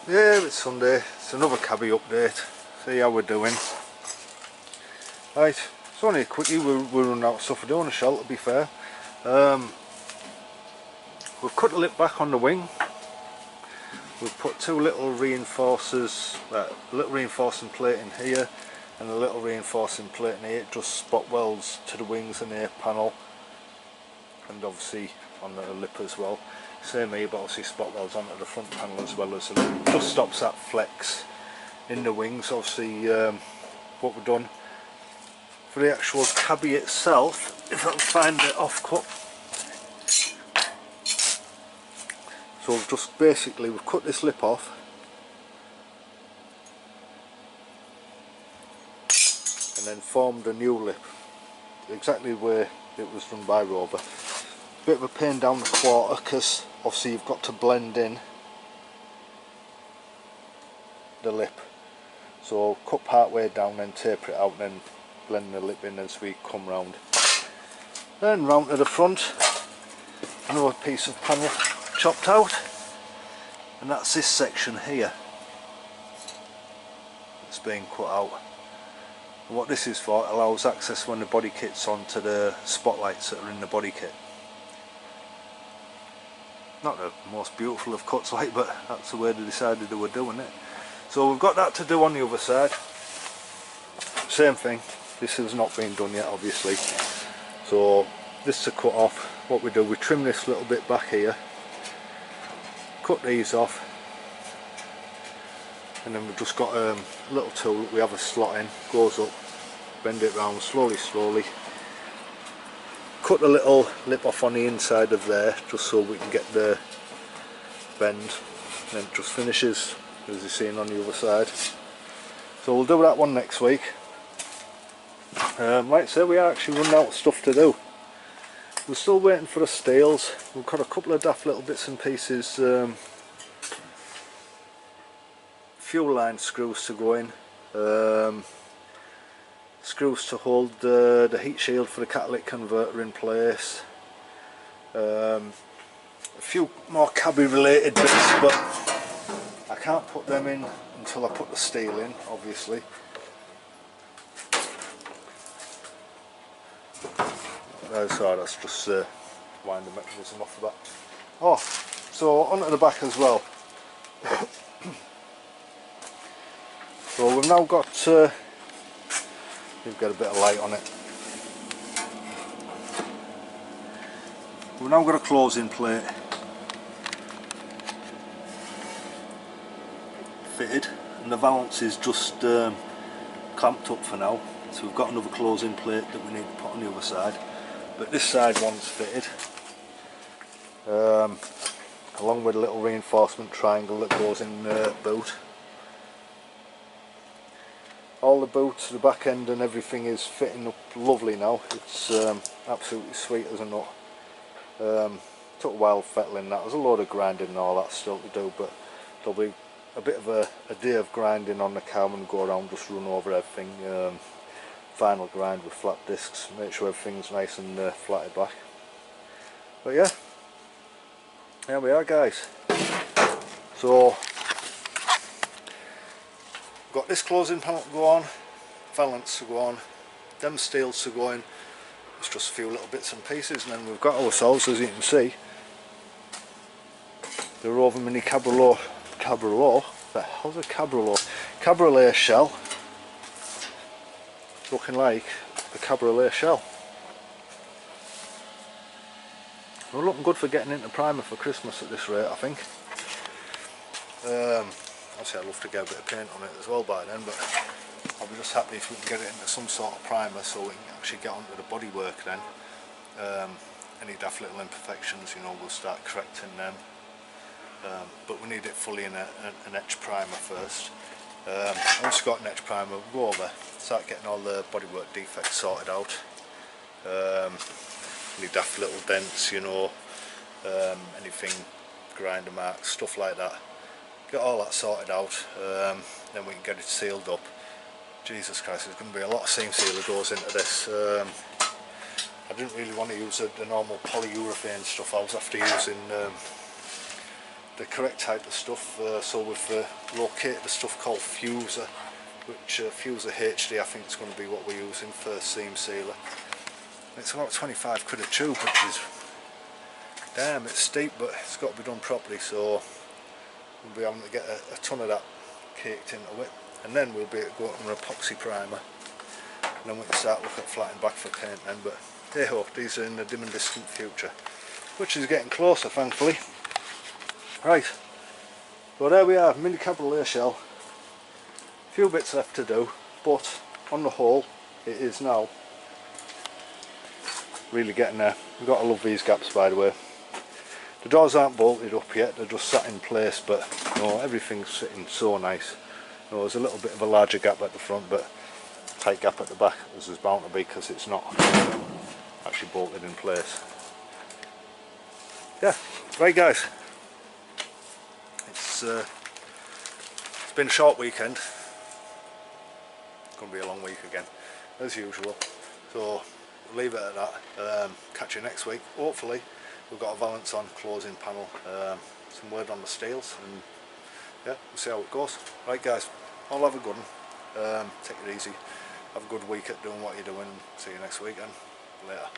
Yeah, it's Sunday. It's another cabbie update. See how we're doing. Right, it's only a quickie. We're running out of stuff to do on the shell, to be fair. We've cut the lip back on the wing. We've put two little reinforcers, a little reinforcing plate in here and a little reinforcing plate in here, just spot welds to the wings and air panel, and obviously on the lip as well. Same here, but obviously spot welds onto the front panel as well as the lip. Just stops that flex in the wings. Obviously what we've done for the actual cabbie itself, if I can find the offcut. So we've just basically, we've cut this lip off and then formed a new lip, exactly where it was done by Rover. Bit of a pain down the quarter because obviously you've got to blend in the lip. So cut part way down, then taper it out, and then blend the lip in as we come round. Then round to the front, another piece of panel chopped out, and that's this section here that's being cut out. And what this is for, it allows access when the body kit's on to the spotlights that are in the body kit. Not the most beautiful of cuts, like, but that's the way they decided they were doing it. So we've got that to do on the other side. Same thing, this has not been done yet obviously. So this to cut off, what we do, we trim this little bit back here, cut these off, and then we've just got a little tool that we have a slot in, goes up, bend it round slowly, cut a little lip off on the inside of there just so we can get the bend, and then it just finishes as you're seeing on the other side. So we'll do that one next week. Like I say, we are actually running out of stuff to do. We're still waiting for the steels. We've got a couple of daft little bits and pieces, fuel line screws to go in, screws to hold the heat shield for the catalytic converter in place, a few more cabbie related bits, but I can't put them in until I put the steel in, obviously. So that's just wind the mechanism off the back. Oh, so onto the back as well. So we've now got, we've got a bit of light on it. We've now got a closing plate fitted, and the valance is just clamped up for now. So we've got another closing plate that we need to put on the other side, but this side one's fitted, along with a little reinforcement triangle that goes in the boot. All the boots, the back end and everything is fitting up lovely now. It's absolutely sweet as a nut. Took a while fettling that. There's a load of grinding and all that still to do, but there'll be a bit of a day of grinding on the car and go around, just run over everything. Final grind with flat discs, make sure everything's nice and flatted back. But yeah, there we are guys. So got this closing panel to go on, valance to go on, them steels to go in. It's just a few little bits and pieces, and then we've got ourselves, as you can see, the Rover Mini Cabriolet, the hell's a Cabriolet shell, looking like a Cabriolet shell. We're looking good for getting into primer for Christmas at this rate, I think. Obviously I'd love to get a bit of paint on it as well by then, but I'll be just happy if we can get it into some sort of primer so we can actually get onto the bodywork then. Any daft little imperfections, you know, we'll start correcting them. But we need it fully in an etch primer first. Once we've got an etch primer, we'll go over, start getting all the bodywork defects sorted out. Any daft little dents, you know, anything, grinder marks, stuff like that. Get all that sorted out, then we can get it sealed up. Jesus Christ, there's going to be a lot of seam sealer goes into this. I didn't really want to use the normal polyurethane stuff. I was after using the correct type of stuff. So we've located the stuff called Fuser, which Fuser HD I think it's going to be what we're using for seam sealer. It's about 25 quid a tube, which is, damn, it's steep, but it's got to be done properly, so we'll be having to get a ton of that caked into it, and then we'll be going to an epoxy primer, and then we can start looking at flattening back for paint then. But hey ho, these are in the dim and distant future, which is getting closer thankfully. Right, well there we are, mini Cabriolet shell. A few bits left to do, but on the whole it is now really getting there. We've got to love these gaps, by the way. The doors aren't bolted up yet, they're just sat in place, but no, everything's sitting so nice. No, there's a little bit of a larger gap at the front, but tight gap at the back, as there's bound to be, because it's not actually bolted in place. Yeah, right guys, it's been a short weekend. It's going to be a long week again, as usual, so leave it at that. Catch you next week. Hopefully we've got a valance on closing panel, some word on the steels, and yeah, we'll see how it goes. Right guys, I'll have a good one. Take it easy, have a good week at doing what you're doing, and see you next weekend. Later.